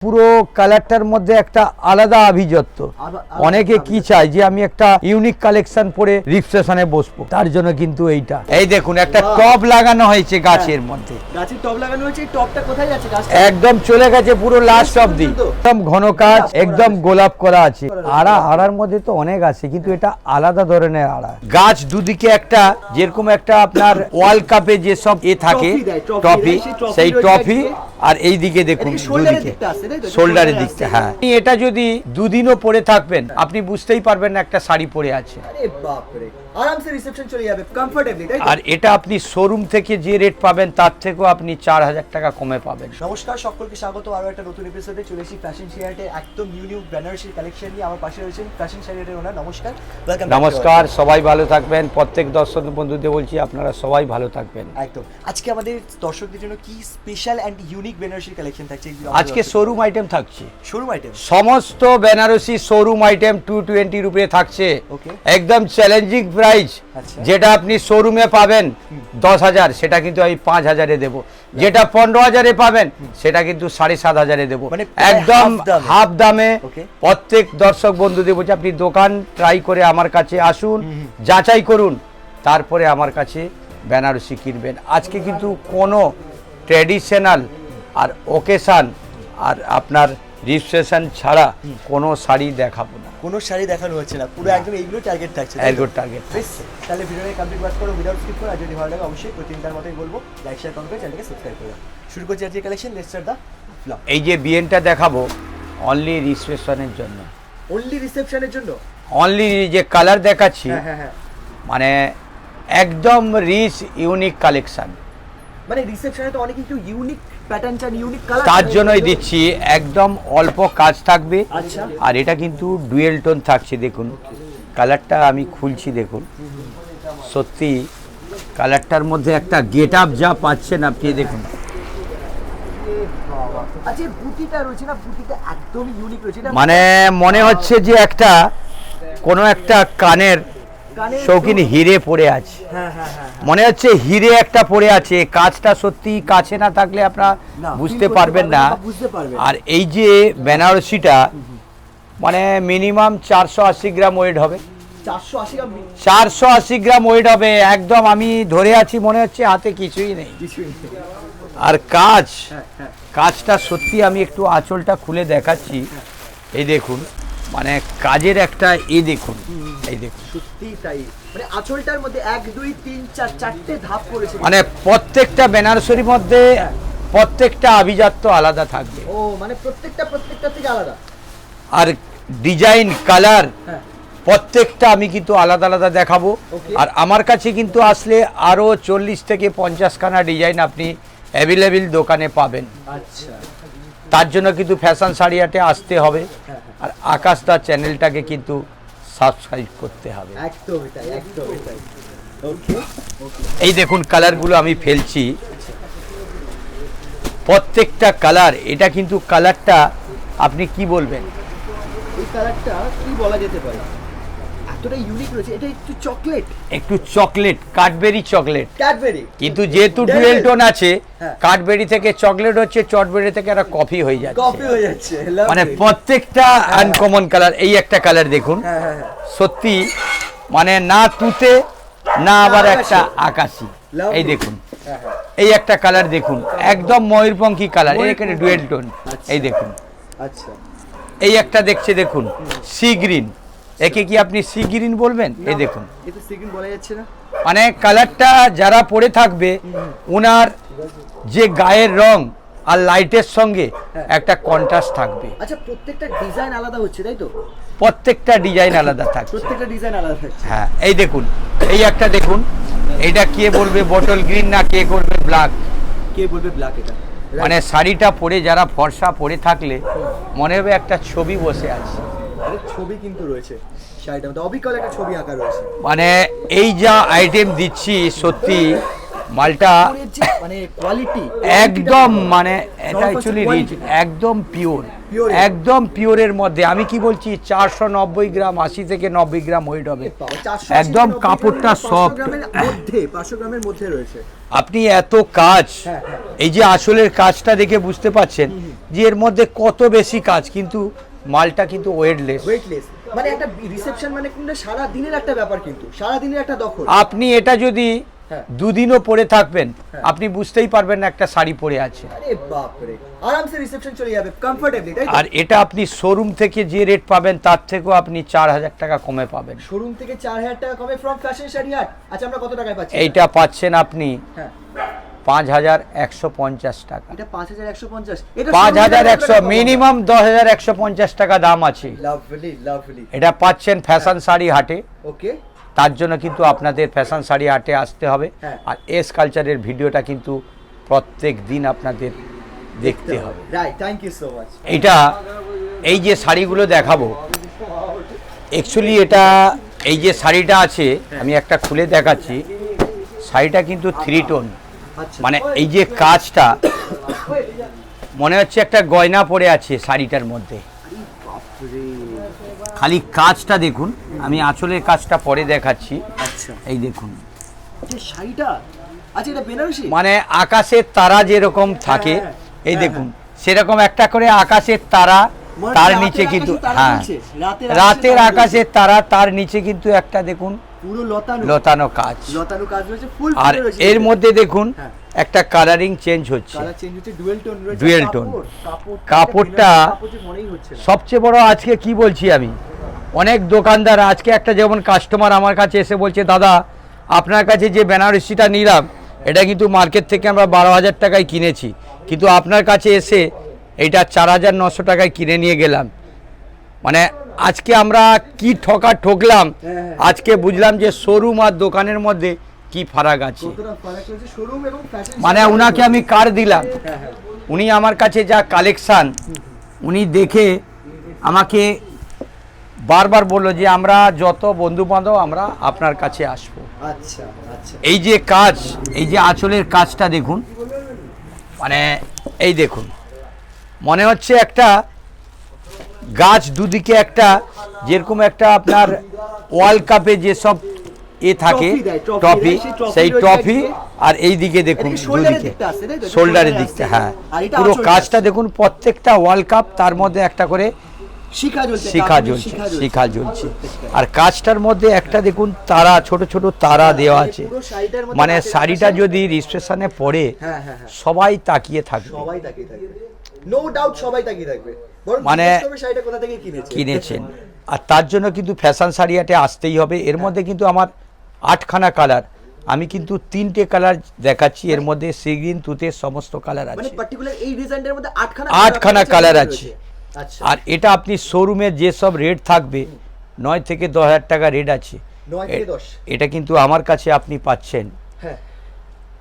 পুরো কালারটার মধ্যে একটা আলাদা আভিজাত্য। অনেকে কি চায় যে আমি একটা ইউনিক কালেকশন পরে রিসেপশনে বসবো, তার জন্য কিন্তু এইটা এই দেখুন একটা টপ লাগানো হয়েছে গাছের মধ্যে। গাছের টপ লাগানো হয়েছে। এই টপটা কোথায় যাচ্ছে? একদম চলে গেছে পুরো লাস্ট অবধি, একদম ঘন কাজ, একদম গোলাপ করা আছে। আড়ার মধ্যে তো অনেক আছে, কিন্তু এটা আলাদা ধরনের আড়া। গাছ দুদিকে একটা যেরকম একটা আপনার ওয়ার্ল্ড কাপে যে সব এ থাকে ট্রফি, সেই ট্রফি, আর এই দিকে দেখুন দুদিকে শোল্ডারের দিকটা। হ্যাঁ, এটা যদি দুদিনও পরে থাকবেন আপনি বুঝতেই পারবেন না একটা শাড়ি পরে আছে। আরে বাপ রে, আরামসে রিসেপশন চলে যাবে কমফোর্টেবলি, তাই তো? আর এটা আপনি শোরুম থেকে যে রেট পাবেন তার থেকেও আপনি 4000 টাকা কমে পাবেন। নমস্কার, সকলকে স্বাগত আরো একটা নতুন এপিসোডে। চলে এসেছি ফ্যাশন শেয়ারের একদম নিউ বেনারসি কালেকশন নিয়ে। আমার পাশে রয়েছেন ফ্যাশন শেয়ারের ওনার। নমস্কার, নমস্কার, সবাই ভালো থাকবেন। প্রত্যেক দর্শক বন্ধুদের বলছি আপনারা সবাই ভালো থাকবেন। একদম। আজকে আমাদের দর্শকদের জন্য কি special and unique Banarasi collection থাকছে? আজকে শোরুম আইটেম থাকছে। শোরুম আইটেম, সমস্ত বেনারসি শোরুম আইটেম 220 রুপিয়ে থাকছে। ওকে, একদম চ্যালেঞ্জিং প্রাইস। যেটা আপনি শোরুমে পাবেন 10,000, সেটা কিন্তু আমি 5,000-এ দেবো। যেটা 15,000-এ পাবেন সেটা কিন্তু 7,500-এ দেবো, একদম হাফ দামে। প্রত্যেক দর্শক বন্ধুদের বলছি আপনি দোকান ট্রাই করে আমার কাছে আসুন, যাচাই করুন, তারপরে আমার কাছে বেনারসি কিনবেন। আজকে কিন্তু কোনো ট্র্যাডিশনাল আর ওকেশন আর আপনার রিসেপশন ছাড়া কোনো শাড়ি দেখাবো না, কোনো শাড়ি দেখানো হচ্ছে না, পুরো একদম এইগুলো টার্গেট থাকছে। এইগুলো টার্গেট। তাহলে ভিডিওটা কমপ্লিট ওয়াচ করো উইদাউট স্কিপ করো। আর যদি ভালো লাগে অবশ্যই প্রতিদিনটার মতোই বলবো লাইক শেয়ার কমেন্ট করে চ্যানেলকে সাবস্ক্রাইব করো। শুরু করছি আজকে collection. Let's start the blog. এই যে বিয়েনটা দেখাবো অনলি রিসেপশনের জন্য, অনলি রিসেপশনের জন্য। অনলি যে কালার দেখাচ্ছি হ্যাঁ, মানে একদম রিচ ইউনিক কালেকশন। মানে রিসেপশনে তো অনেক কিছু ইউনিক প্যাটার্ন চান, ইউনিক কালার, তার জন্যই দিচ্ছি। একদম অল্প কাজ থাকবে। আচ্ছা। আর এটা কিন্তু ডুয়েল টোন থাকছে। দেখুন কালারটা আমি খুলছি, দেখুন সত্যি কালারটার মধ্যে একটা গেট আপ যা পাচ্ছেন আপনি দেখুন। আচ্ছা, বুটিটা রয়েছে না, বুটিটা একদম ইউনিক রয়েছে। মানে মনে হচ্ছে যে একটা কোনো একটা কানের শৌখিন হিরে পড়ে আছে। হ্যাঁ, মনে হচ্ছে হিরে একটা পড়ে আছে। কাজটা সত্যি কাছে না থাকলে আপনারা বুঝতে পারবেন না। আর এই যে বেনারসিটা মানে মিনিমাম 480 গ্রাম ওয়েট হবে। 480 গ্রাম ওয়েট হবে। একদম আমি ধরে আছি, মনে হচ্ছে হাতে কিছুই নেই। আর কাজটা সত্যি, আমি একটু আঁচলটা খুলে দেখাচ্ছি। এই দেখুন মানে কাজের একটা দেখুন, এই দেখুন সত্যি তাই। মানে আঁচলটার মধ্যে 1 2 3 4 চারটে ধাপ করেছে। মানে প্রত্যেকটা বেনারসির মধ্যে প্রত্যেকটা আভিজাত্য আলাদা থাকবে। ও মানে প্রত্যেকটা থেকে আলাদা। আর ডিজাইন কালার প্রত্যেকটা আমি কিন্তু আলাদা আলাদা দেখাবো। আর আমার কাছে কিন্তু আসলে আরো 40 থেকে 50 খানা ডিজাইন আপনি অ্যাভেলেবেল দোকানে পাবেন। আচ্ছা, তার জন্য কিন্তু ফ্যাশন শাড়ি হাটে আসতে হবে। আর আকাশদা চ্যানেলটাকে কিন্তু সাবস্ক্রাইব করতে হবে। একদম এটাই। ওকে, এই দেখুন কালারগুলো আমি ফেলছি, প্রত্যেকটা কালার। এটা কিন্তু কালারটা আপনি কি বলবেন, এই কালারটা কি বলা যেতে পারে, এতটা ইউনিক রয়েছে। এটা একটু চকলেট, কাডবেরি চকলেট। কিন্তু যেহেতু ডুয়েল টোন আছে, কাডবেরি থেকে চকলেট হচ্ছে, চটবেরি থেকে একটা কফি হয়ে যাচ্ছে। মানে প্রত্যেকটা আনকমন কালার। এই একটা কালার দেখুন, সত্যি মানে না তুতে না আবার একটা আকাশি। এই দেখুন এই একটা কালার দেখুন, একদম ময়ূরপঙ্খী কালার, এখানে ডুয়েল টোন। এই দেখুন, আচ্ছা, এই একটা দেখছে দেখুন সি গ্রিন। একে কি আপনি সি গ্রিন বলবেন? এই দেখুন, এটা সি গ্রিন বলা যাচ্ছে না। মানে কালারটা যারা পরে থাকবে ওনার যে গায়ের রং আর লাইটের সঙ্গে একটা কন্ট্রাস্ট থাকবে। আচ্ছা, প্রত্যেকটা ডিজাইন আলাদা হচ্ছে, তাই তো? প্রত্যেকটা ডিজাইন আলাদা থাকছে। প্রত্যেকটা ডিজাইন আলাদা থাকছে। হ্যাঁ, এই দেখুন এই একটা দেখুন, এটা কে বলবে বটল গ্রিন না কে করবে ব্ল্যাক? কে বলবে ব্ল্যাক? এটা মানে শাড়িটা পরে যারা ফর্সা পরে থাকলে মনে হবে একটা ছবি বসে আছে। ছবি কিন্তু রয়েছে শাড়িটার মধ্যে, অবিকল একটা ছবি আঁকা রয়েছে। মানে এই যা আইটেম দিচ্ছি সত্যি মালটা মানে কোয়ালিটি একদম, মানে এটা অ্যাকচুয়ালি রিচ, একদম পিওর, একদম পিওরের মধ্যে। আমি কি বলছি 490 গ্রাম, 80 থেকে 90 গ্রাম ওয়েট হবে। একদম কাপড়টা সফট, 500 গ্রামের মধ্যে রয়েছে। আপনি এত কাজ, এই যে আসলের কাজটা দেখে বুঝতে পাচ্ছেন যে এর মধ্যে কত বেশি কাজ, কিন্তু মালটা কিন্তু ওয়েটলেস। মানে একটা রিসেপশন মানে কিন্তু সারা দিনের একটা ব্যাপার, কিন্তু সারা দিনের একটা দখল। আপনি এটা যদি দুদিনও পরে থাকবেন আপনি বুঝতেই পারবেন না একটা শাড়ি পরে আছে। আরে বাপ রে, আরামসে রিসেপশন চলে যাবে কমফোর্টেবলি, তাই তো? আর এটা আপনি শোরুম থেকে যে রেট পাবেন তার থেকেও আপনি 4000 টাকা কমে পাবেন। শোরুম থেকে 4000 টাকা কমে ফ্রম ফ্যাশন শাড়ি হাট। আচ্ছা, আমরা কত টাকায় পাচ্ছি? এইটা পাচ্ছেন আপনি 5150 টাকা। এটা 5150, এটা 5100, মিনিমাম 10150 টাকা দাম আছে। Lovely lovely. এটা পাচ্ছেন ফ্যাশন শাড়ি হাটে। ওকে, তার জন্য কিন্তু আপনাদের ফ্যাশন শাড়ি হাটে আসতে হবে। আর এস কালচারের ভিডিওটা কিন্তু প্রত্যেক দিন আপনাদের দেখতে হবে। Right, thank you so much. এটা এই যে শাড়িগুলো দেখাবো, অ্যাকচুয়ালি এটা এই যে শাড়িটা আছে আমি একটা খুলে দেখাচ্ছি। শাড়িটা কিন্তু 3 টোন, মানে এই যে কাজটা মনে হচ্ছে একটা গয়না পরে আছে শাড়িটার মধ্যে। খালি কাজটা দেখুন, আমি আঁচলের কাজটা পরে দেখাচ্ছি। আচ্ছা, এই দেখুন যে শাড়িটা আচ্ছা, এটা বেনারসি, মানে আকাশের তারা যেরকম থাকে, এই দেখুন সেরকম একটা করে আকাশের তারা, তার নিচে কিন্তু রাতের আকাশের তারা, তার নিচে কিন্তু একটা দেখুন পুরো লতানো কাজ রয়েছে ফুল। আর এর মধ্যে দেখুন একটা কালারিং চেঞ্জ হচ্ছে, কালার চেঞ্জ হচ্ছে, ডুয়াল টোন রয়েছে। ডুয়াল টোন কাপড়টা মনেই হচ্ছে না। সবচেয়ে বড় আজকে কি বলছি আমি, অনেক দোকানদার আজকে একটা যেমন কাস্টমার আমার কাছে এসে বলছে দাদা আপনার কাছে যে বেনারসিটা নিলাম এটা কিন্তু মার্কেট থেকে আমরা 12,000 টাকায় কিনেছি, কিন্তু আপনার কাছে এসে এইটা 4900 টাকায় কিনে নিয়ে গেলাম। মানে আজকে আমরা কি ঠকলাম, আজকে বুঝলাম যে শোরুম আর দোকানের মধ্যে কি ফারাক আছে। মানে উনাকে আমি কার্ড দিলাম, উনি আমার কাছে যা কালেকশান উনি দেখে আমাকে বারবার বললো যে আমরা যত বন্ধু বান্ধব আমরা আপনার কাছে আসবো। আচ্ছা আচ্ছা, এই যে কাজ, এই যে আঁচলের কাজটা দেখুন, মানে এই দেখুন মনে হচ্ছে একটা গাছ দুদিকে একটা, যেরকম একটা আপনার ওয়ার্ল্ড কাপে যেসব থাকে ট্রফি, সেই ট্রফি। আর এই দিকে দেখুন দুদিকে শোল্ডারের দিকটা, হ্যাঁ পুরো কাজটা দেখুন, প্রত্যেকটা ওয়ার্ল্ড কাপ তার মধ্যে একটা করে শিখা জ্বলছে। আর কাজটার মধ্যে একটা দেখুন তারা, ছোট ছোট তারা দেওয়া আছে। মানে শাড়িটা যদি রিসেপশনে পরে সবাই তাকিয়ে থাকবে, নো ডাউট সবাই তাকিয়ে থাকবে, মানে শাড়িটা কোথা থেকে কিনেছেন। আর তার জন্য কিন্তু ফ্যাশন শাড়ি হাটে আসতেই হবে। এর মধ্যে কিন্তু আমার 8খানা কালার, আমি কিন্তু 3টে কালার দেখাচ্ছি, এর মধ্যে সি গ্রিন তুতের সমস্ত কালার আছে, মানে পার্টিকুলার এই ডিজাইনের মধ্যে 8খানা কালার আছে। আর এটা আপনি শোরুমে যে সব রেট থাকবে 9 থেকে 10,000 টাকা রেট আছে, 9 থেকে 10, এটা কিন্তু আমার কাছে আপনি পাচ্ছেন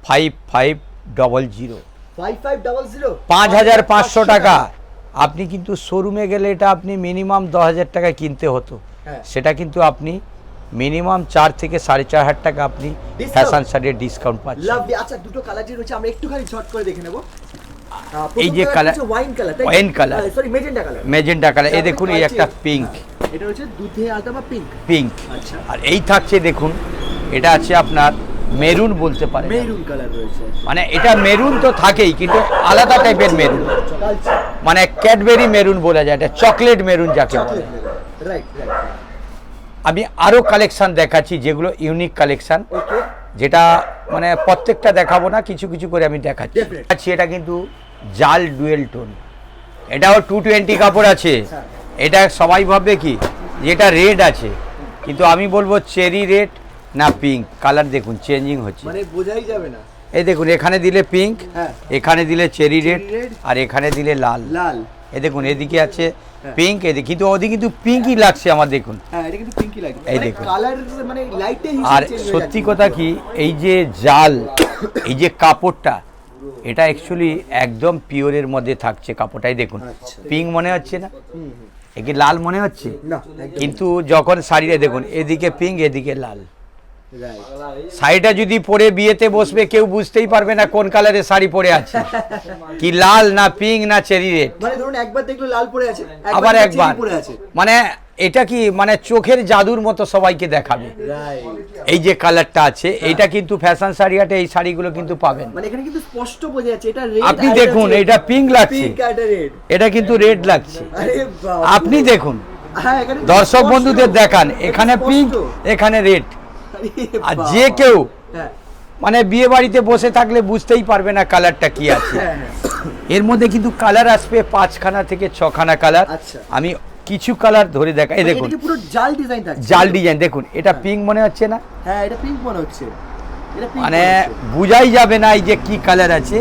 5500, 5500 টাকা। আপনি কিন্তু শোরুমে গেলে এটা আপনি মিনিমাম 10,000 টাকা কিনতে হতো, সেটা কিন্তু আপনি মিনিমাম 4 থেকে 4,500 টাকা আপনি ফ্যাশন শাড়ির ডিসকাউন্ট পাচ্ছেন। আচ্ছা, দুটো কালার যে রয়েছে আমরা একটুখানি ঝট করে দেখে নেব। এই যে colour, wine colour, sorry magenta colour, magenta colour. এই দেখুন এই একটা পিঙ্ক, এটা হচ্ছে দুধে আলতা বা পিঙ্ক। আচ্ছা, আর এই থাকছে দেখুন এটা আছে আপনার মেরুন বলতে পারেন, মেরুন কালার রয়েছে। মানে এটা মেরুন তো থাকেই কিন্তু আলাদা টাইপের মেরুন, মানে ক্যাডবেরি মেরুন বলা যায়, এটা চকলেট মেরুন যাকে বলে। Right right. আমি আরো কালেকশন দেখাচ্ছি যেগুলো ইউনিক কালেকশন, যেটা মানে প্রত্যেকটা দেখাবো না, কিছু কিছু করে আমি দেখাচ্ছি। এটা কিন্তু জাল ডুয়েল টোন, এটাও 220 কাপড় আছে। এটা সবাই ভাববে কি যেটা রেড আছে, কিন্তু আমি বলবো চেরি রেড না পিঙ্ক কালার। দেখুন চেঞ্জিং হচ্ছে, মানে বোঝাই যাবে না। এই দেখুন এখানে দিলে পিঙ্ক, এখানে দিলে চেরি রেড, আর এখানে দিলে লাল। এই দেখুন এদিকে আছে পিঙ্ক, এদিকে কিন্তু ওদিকে কিন্তু পিঙ্কই লাগছে আমার। দেখুন এই দেখুন, আর সত্যি কথা কি এই যে জাল, এই যে কাপড়টা, এটা অ্যাকচুয়ালি একদম পিওরের মধ্যে থাকছে কাপড়টাই। দেখুন পিঙ্ক মনে হচ্ছে না, একে লাল মনে হচ্ছে, কিন্তু যখন শাড়িটা দেখুন এদিকে পিঙ্ক এদিকে লাল। শাড়িটা যদি পরে বিয়েতে বসবে কেউ বুঝতেই পারবে না কোন কালারের শাড়ি পরে আছে, কি লাল না পিঙ্ক না চেরি রেড। মানে ধরুন একবার দেখলো লাল পরে আছে, আবার একবার, মানে এটা কি মানে চোখের জাদুর মতো সবাইকে দেখাবে। এই যে কালারটা আছে এটা কিন্তু ফ্যাশন শাড়ি হাটে এই শাড়িগুলো কিন্তু পাবেন। মানে এখানে কিন্তু স্পষ্ট বোঝা যাচ্ছে এটা রেড। আপনি দেখুন এটা পিঙ্ক লাগছে, এটা কিন্তু রেড লাগছে। আপনি দেখুন, দর্শক বন্ধুদের দেখান, এখানে পিঙ্ক এখানে রেড। আর যে কেউ মানে বিয়ে বাড়িতে বসে থাকলে বুঝতেই পারবে না কালারটা কি আছে। এর মধ্যে কিন্তু কালার আসবে 5খানা থেকে 6খানা কালার। আমি কিছু কালার ধরে দেখা, এই দেখুন পুরো জাল ডিজাইন থাকছে, জাল ডিজাইন দেখুন। এটা পিঙ্ক মনে হচ্ছে না? হ্যাঁ এটা পিঙ্ক মনে হচ্ছে, মানে বুঝাই যাবে না এই যে কি কালার আছে।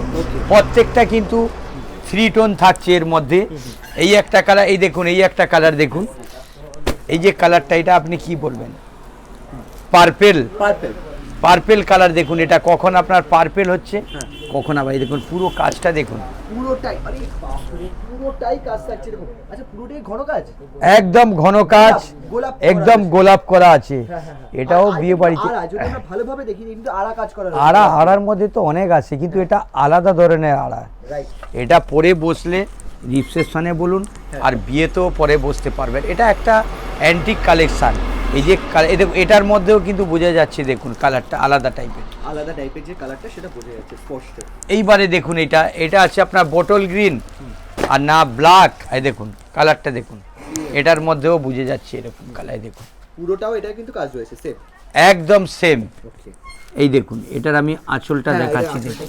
প্রত্যেকটা কিন্তু 3 টোন থাকছে এর মধ্যে। এই একটা কালার, এই দেখুন এই একটা কালার দেখুন, এই যে কালারটা এটা আপনি কি বলবেন? পার্পেল, পার্পেল কালার দেখুন। এটা কখন আপনার পার্পেল হচ্ছে, কখন আবার এই দেখুন পুরো কাজটা দেখুন, পুরোটাই, আরে বাপ রে পুরোটাই কাজ থাকছে দেখুন। আচ্ছা পুরোটাই ঘন কাজ, একদম ঘন কাজ, একদম গোলাপ করা আছে। এটাও বিয়ে বাড়িতে ভালোভাবে দেখি কিন্তু আড়া কাজ করা, আড়ার মধ্যে তো অনেক আছে কিন্তু এটা আলাদা ধরনের আড়া। এটা পরে বসলে রিসেপশনে বলুন আর বিয়েতেও পরে বসতে পারবেন। এটা একটা অ্যান্টিক কালেকশন। এই যে এটার মধ্যেও কিন্তু বোঝা যাচ্ছে দেখুন কালারটা আলাদা টাইপের যে কালারটা সেটা বোঝা যাচ্ছে স্পষ্ট। এইবারে দেখুন এটা আছে আপনার বটল গ্রিন আর না ব্ল্যাক। এই দেখুন কালারটা দেখুন, এটার মধ্যেও বুঝে যাচ্ছে এরকম কালার। দেখুন পুরোটাও এটা কিন্তু কাজ রয়েছে সেম, একদম সেম। এই দেখুন এটার আমি আঁচলটা দেখাচ্ছি দেখুন,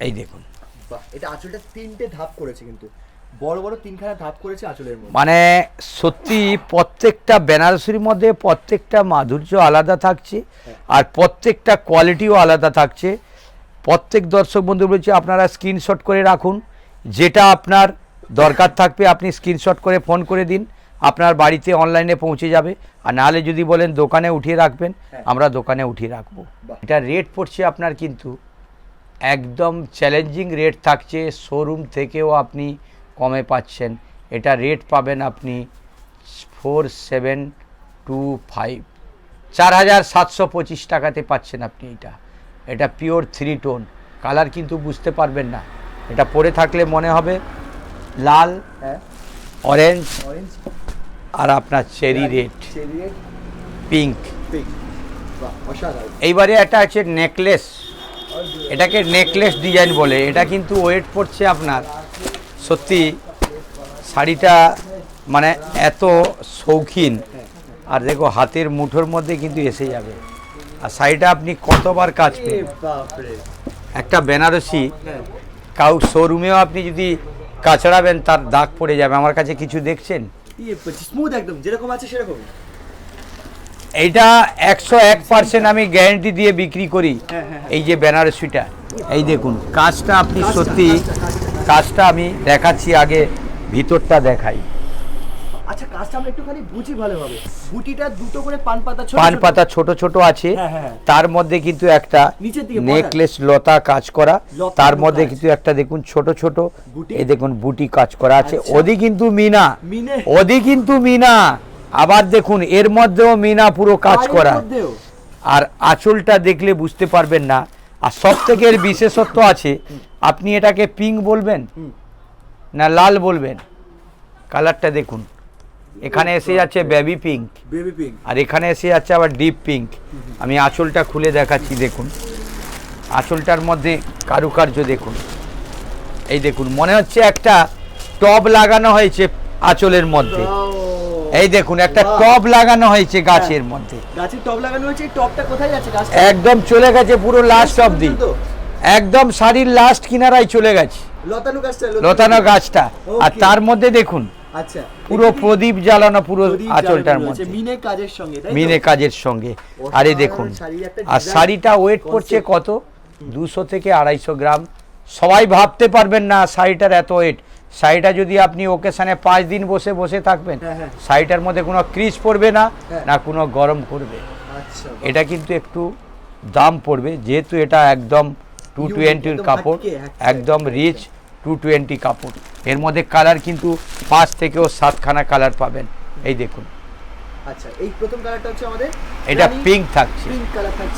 এই দেখুন এটা আঁচলটা 3টে ধাপ করেছে, কিন্তু বড় বড় 3খানা ধাপ করেছে আঁচলের মধ্যে। মানে সত্যি প্রত্যেকটা বেনারসির মধ্যে প্রত্যেকটা মাধুর্য আলাদা থাকছে আর প্রত্যেকটা কোয়ালিটিও আলাদা থাকছে। প্রত্যেক দর্শক বন্ধু বলছে আপনারা স্ক্রিনশট করে রাখুন, যেটা আপনার দরকার থাকবে আপনি স্ক্রিনশট করে ফোন করে দিন, আপনার বাড়িতে অনলাইনে পৌঁছে যাবে। আর নাহলে যদি বলেন দোকানে উঠিয়ে রাখবেন, আমরা দোকানে উঠিয়ে রাখবো। এটা রেট পড়ছে আপনার কিন্তু একদম চ্যালেঞ্জিং রেট থাকছে, শোরুম থেকেও আপনি কমে পাচ্ছেন। এটা রেট পাবেন আপনি 4725, 4725 টাকাতে পাচ্ছেন আপনি। এটা পিওর 3 টোন কালার, কিন্তু বুঝতে পারবেন না। এটা পরে থাকলে মনে হবে লাল, অরেঞ্জ আর আপনার চেরি রেড, পিঙ্ক। এইবারে একটা আছে নেকলেস, এটাকে নেকলেস ডিজাইন বলে। এটা কিন্তু ওয়েট পড়ছে আপনার সত্যি শাড়িটা মানে এত শৌখিন। আর দেখো হাতের মুঠোর মধ্যে কিন্তু এসে যাবে। আর শাড়িটা আপনি কতবার কাজ করবেন। একটা বেনারসি কাউ শোরুমেও আপনি যদি কাচড়াবেন তার দাগ পড়ে যাবে। আমার কাছে কিছু দেখছেন স্মুথ একদম যেরকম আছে সেরকম। এইটা 101% আমি গ্যারান্টি দিয়ে বিক্রি করি। এই যে বেনারসিটা, এই দেখুন কাজটা আপনি সত্যি, কাজটা আমি দেখাচ্ছি, আগে ভিতরটা দেখাই। আচ্ছা কাজটা আমরা একটুখানি বুঝি ভালোভাবে। বুটিটা দুটো করে পান পাতা ছোট ছোট আছে, তার মধ্যে কিন্তু একটা নেকলেস লতা কাজ করা, তার মধ্যে কিন্তু একটা দেখুন ছোট ছোট এই দেখুন বুটি কাজ করা আছে। ওদি কিন্তু মিনা, আবার দেখুন এর মধ্যেও মিনা পুরো কাজ করা। আর আঁচলটা দেখলে বুঝতে পারবেন না। আর সব থেকে এর বিশেষত্ব আছে, আপনি এটাকে পিঙ্ক বলবেন না লাল বলবেন। কালারটা দেখুন, এখানে এসে যাচ্ছে বেবি পিঙ্ক, আর এখানে এসে যাচ্ছে আবার ডিপ পিঙ্ক। আমি আঁচলটা খুলে দেখাচ্ছি দেখুন, আঁচলটার মধ্যে কারুকার্য দেখুন। এই দেখুন মনে হচ্ছে একটা টব লাগানো হয়েছে আঁচলের মধ্যে। এই দেখুন একটা টব লাগানো হয়েছে গাছের মধ্যে, গাছের টব লাগানো হয়েছে। এই টবটা কোথায় যাচ্ছে? একদম চলে গেছে পুরো লাস্ট অবধি, একদম শাড়ির লাস্ট কিনারায় চলে গেছে লতানো গাছটা। আর তার মধ্যে দেখুন আচ্ছা পুরো প্রদীপ জ্বালানো পুরো আঁচলটার মধ্যে মিনে কাজের সঙ্গে। আরে দেখুন, আর শাড়িটা ওয়েট পড়ছে কত? 200 থেকে 250 গ্রাম। সবাই ভাবতে পারবেন না শাড়িটার এত ওয়েট। শাড়িটা যদি আপনি ওকেশনে 5 দিন বসে থাকবেন, শাড়িটার মধ্যে কোনো ক্রিজ পড়বে না, না কোনো গরম করবে। এটা কিন্তু একটু দাম পড়বে, যেহেতু এটা একদম 220 কাপড়, একদম রিচ 220 কাপড়। এর মধ্যে কালার কিন্তু 5 থেকেও 7খানা কালার পাবেন। এই দেখুন আচ্ছা এই প্রথম কালারটা হচ্ছে আমাদের, এটা পিঙ্ক থাকছে,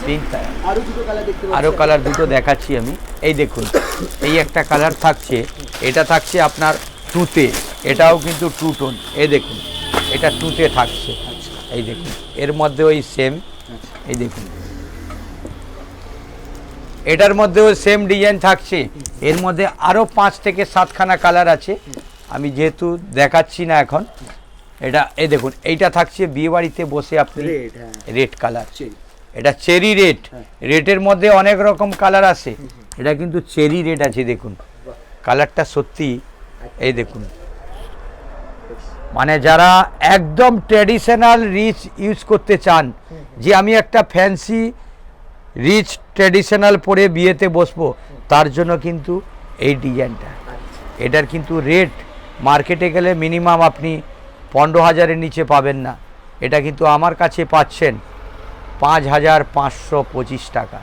পিঙ্ক আরো দুটো কালার দেখতে পাচ্ছি, আরো কালার দুটো দেখাচ্ছি আমি। এই দেখুন এই একটা কালার থাকছে, এটা থাকছে আপনার তুতে, এটাও কিন্তু টু টোন, এই দেখুন এটা টুতে থাকছে, এই দেখুন এর মধ্যে ওই সেম, এই দেখুন এটার মধ্যেও সেম ডিজাইন থাকছে, এর মধ্যে আরও 5 থেকে 7খানা কালার আছে, আমি যেহেতু দেখাচ্ছি না এখন। এটা এই দেখুন এইটা থাকছে বিয়ে বাড়িতে বসে আপনি রেড কালার, এটা চেরি রেড, রেডের মধ্যে অনেক রকম কালার আছে, এটা কিন্তু চেরি রেড আছে, দেখুন কালারটা সত্যি, এই দেখুন মানে যারা একদম ট্র্যাডিশনাল রিচ ইউজ করতে চান, যে আমি একটা ফ্যান্সি রিচ ট্র্যাডিশনাল পরে বিয়েতে বসবো, তার জন্য কিন্তু এই ডিজাইনটা। এটার কিন্তু রেট মার্কেটে গেলে মিনিমাম আপনি 15,000-এর নিচে পাবেন না, এটা কিন্তু আমার কাছে পাচ্ছেন 5,525 টাকা।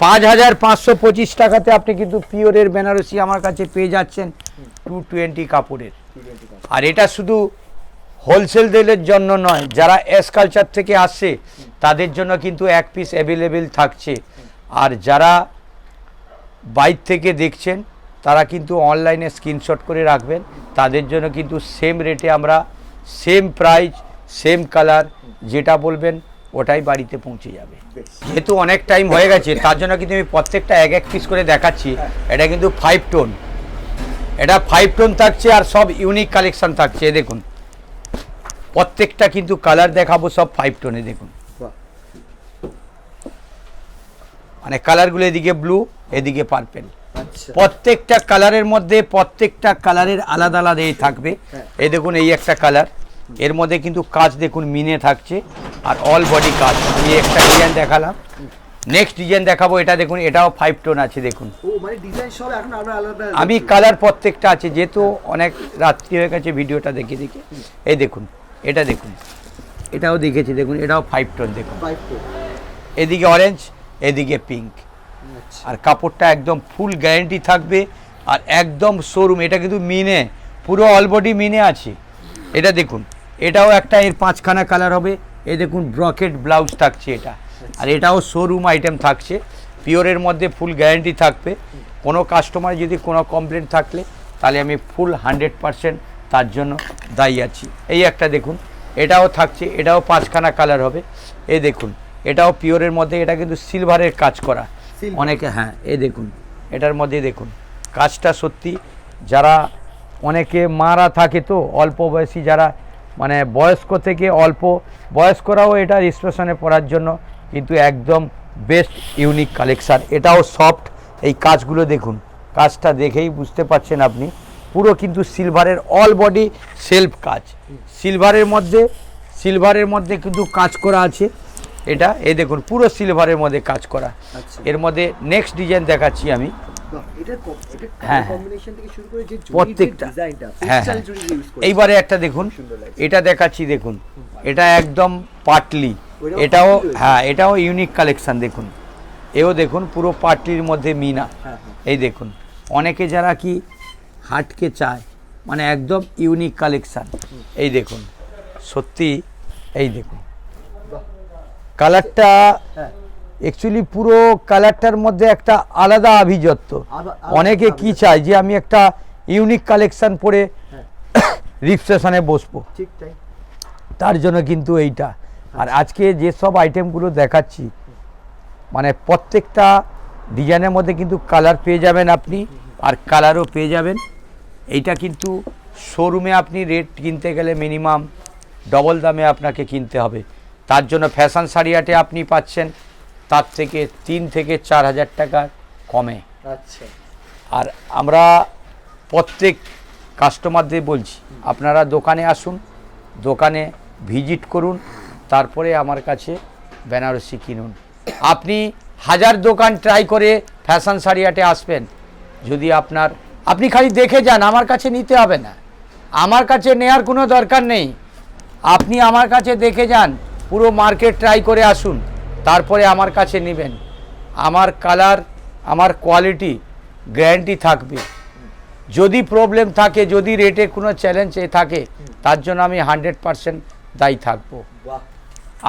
5,525 টাকাতে আপনি কিন্তু পিওরের বেনারসি আমার কাছে পেয়ে যাচ্ছেন 220 কাপড়ের। আর এটা শুধু হোলসেল দেলের জন্য নয়, যারা এস কালচার থেকে আসছে তাদের জন্য কিন্তু 1 পিস অ্যাভেলেবেল থাকছে। আর যারা বাইর থেকে দেখছেন তারা কিন্তু অনলাইনে স্ক্রিনশট করে রাখবেন, তাদের জন্য কিন্তু সেম রেটে আমরা সেম প্রাইস সেম কালার যেটা বলবেন ওটাই বাড়িতে পৌঁছে যাবে। যেহেতু অনেক টাইম হয়ে গেছে তার জন্য কিন্তু আমি প্রত্যেকটা 1 পিস করে দেখাচ্ছি। এটা কিন্তু 5 টোন, এটা 5 টোন থাকছে আর সব ইউনিক কালেকশন থাকছে। দেখুন প্রত্যেকটা কিন্তু কালার দেখাবো সব 5 টোনে, দেখুন মানে কালারগুলো এদিকে ব্লু এদিকে পার্পেল, প্রত্যেকটা কালারের মধ্যে প্রত্যেকটা কালারের আলাদা আলাদা এই থাকবে। এই দেখুন এই একটা কালার, এর মধ্যে কিন্তু কাজ দেখুন মিনে থাকছে আর অল বডি কাজ। আমি একটা ডিজাইন দেখালাম, নেক্সট ডিজাইন দেখাবো, এটা দেখুন এটাও 5 টোন আছে। দেখুন আমি কালার প্রত্যেকটা আছে, যেহেতু অনেক রাত্রি হয়ে গেছে ভিডিওটা দেখে দেখে। এই দেখুন এটা দেখুন, এটাও দেখেছি, দেখুন এটাও 5 টোন, দেখুন এদিকে অরেঞ্জ এদিকে পিঙ্ক, আর কাপড়টা একদম ফুল গ্যারেন্টি থাকবে আর একদম শোরুম। এটা কিন্তু মিনে পুরো অল বডি মিনে আছে। এটা দেখুন এটাও একটা, এর 5খানা কালার হবে। এই দেখুন ব্রকেট ব্লাউজ থাকছে এটা, আর এটাও শোরুম আইটেম থাকছে, পিওরের মধ্যে ফুল গ্যারেন্টি থাকবে। কোনো কাস্টমার যদি কোনো কমপ্লেন থাকলে তাহলে আমি ফুল 100% তার জন্য দায়ী আছি। এই একটা দেখুন এটাও থাকছে, এটাও 5খানা কালার হবে। এই দেখুন এটাও পিওরের মধ্যে, এটা কিন্তু সিলভারের কাজ করা অনেকে, হ্যাঁ এই দেখুন এটার মধ্যে দেখুন কাজটা সত্যি। যারা অনেকে মারা থাকে তো অল্প বয়সী, যারা মানে বয়স্ক থেকে অল্প বয়স্করাও এটা রিস্ট্রেশনে পড়ার জন্য কিন্তু একদম বেস্ট ইউনিক কালেকশান। এটাও সফট, এই কাজগুলো দেখুন, কাজটা দেখেই বুঝতে পারছেন আপনি, পুরো কিন্তু সিলভারের অল বডি সেলফ কাজ, সিলভারের মধ্যে কিন্তু কাজ করা আছে। এটা এই দেখুন পুরো সিলভারের মধ্যে কাজ করা। এর মধ্যে নেক্সট ডিজাইন দেখাচ্ছি আমি। হ্যাঁ প্রত্যেকটা, হ্যাঁ এইবারে একটা দেখুন এটা দেখাচ্ছি, দেখুন এটা একদম পাটলি, এটাও হ্যাঁ এটাও ইউনিক কালেকশন। দেখুন এও দেখুন পুরো পাটলির মধ্যে মিনা। এই দেখুন অনেকে যারা কি হাটকে চায়, মানে একদম ইউনিক কালেকশান। এই দেখুন সত্যি, এই দেখুন কালারটা অ্যাকচুয়ালি পুরো কালারটার মধ্যে একটা আলাদা আভিজাত্য। অনেকে কি চায় যে আমি একটা ইউনিক কালেকশান পরে রিসেপশনে বসবো, তার জন্য কিন্তু এইটা। আর আজকে যেসব আইটেমগুলো দেখাচ্ছি মানে প্রত্যেকটা ডিজাইনের মধ্যে কিন্তু কালার পেয়ে যাবেন আপনি, আর কালারও পেয়ে যাবেন। এইটা কিন্তু শোরুমে আপনি রেট কিনতে গেলে মিনিমাম ডবল দামে আপনাকে কিনতে হবে, তার জন্য ফ্যাশন শাড়ি হাটে আপনি পাচ্ছেন তার থেকে 3 থেকে 4 হাজার টাকা কমে। আচ্ছা, আর আমরা প্রত্যেক কাস্টমারদের বলছি আপনারা দোকানে আসুন, দোকানে ভিজিট করুন, তারপরে আমার কাছে বেনারসি কিনুন। আপনি 1000 দোকান ট্রাই করে ফ্যাশন শাড়ি হাটে আসবেন, যদি আপনি খালি দেখে যান, আমার কাছে নিতে হবে না, আমার কাছে নেওয়ার কোনো দরকার নেই। আপনি আমার কাছে দেখে যান, পুরো মার্কেট ট্রাই করে আসুন, তারপরে আমার কাছে নেবেন। আমার কালার আমার কোয়ালিটি গ্যারান্টি থাকবে। যদি প্রবলেম থাকে, যদি রেটে কোনো চ্যালেঞ্জ থাকে, তার জন্য আমি 100% দায়ী থাকবো।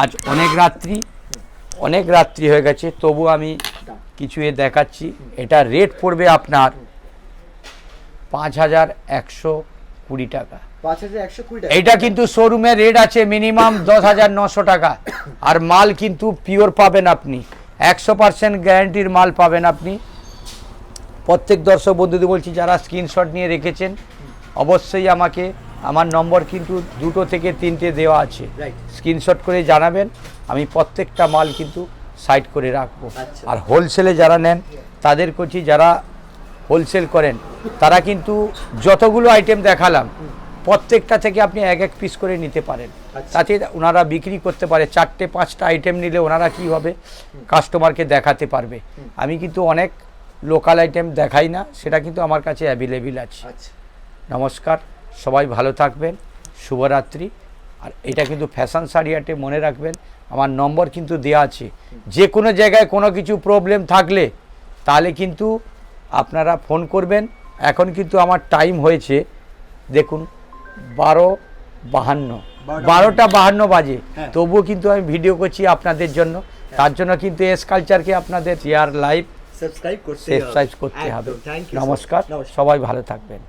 আজ অনেক রাত্রি হয়ে গেছে, তবু আমি কিছু দেখাচ্ছি। এটা রেট পড়বে আপনার 5,125 20 টাকা। 5120 টাকা। এটা কিন্তু শোরুমে রেট আছে মিনিমাম 10,900 টাকা, আর মাল কিন্তু পিওর পাবেন আপনি, 100% গ্যারান্টির মাল পাবেন আপনি। প্রত্যেক দর্শক বন্ধুদের বলছি যারা স্ক্রিনশট নিয়ে রেখেছেন অবশ্যই আমাকে, আমার নম্বর কিন্তু 2 থেকে 3টে দেওয়া আছে, স্ক্রিনশট করে জানাবেন, আমি প্রত্যেকটা মাল কিন্তু সাইড করে রাখবো। আর হোলসেলে যারা নেন তাদের করছি, যারা হোলসেল করেন তারা কিন্তু যতগুলো আইটেম দেখালাম প্রত্যেকটা থেকে আপনি এক পিস করে নিতে পারেন, তাতে ওনারা বিক্রি করতে পারে। 4-5টা আইটেম নিলে ওনারা কি হবে, কাস্টমারকে দেখাতে পারবে। আমি কিন্তু অনেক লোকাল আইটেম দেখাই না, সেটা কিন্তু আমার কাছে অ্যাভেলেবেল আছে। নমস্কার, সবাই ভালো থাকবেন, শুভরাত্রি। আর এটা কিন্তু ফ্যাশন শাড়ি হাটে, মনে রাখবেন আমার নম্বর কিন্তু দেওয়া আছে, যে কোনো জায়গায় কোনো কিছু প্রবলেম থাকলে তাহলে কিন্তু আপনারা ফোন করবেন। এখন কিন্তু আমার টাইম হয়েছে দেখুন 12:52 বাজে, তবুও কিন্তু আমি ভিডিও করছি আপনাদের জন্য। তার জন্য কিন্তু এস কালচারকে আপনাদের শেয়ার, লাইভ, সাবস্ক্রাইব করতে হবে। নমস্কার, সবাই ভালো থাকবেন।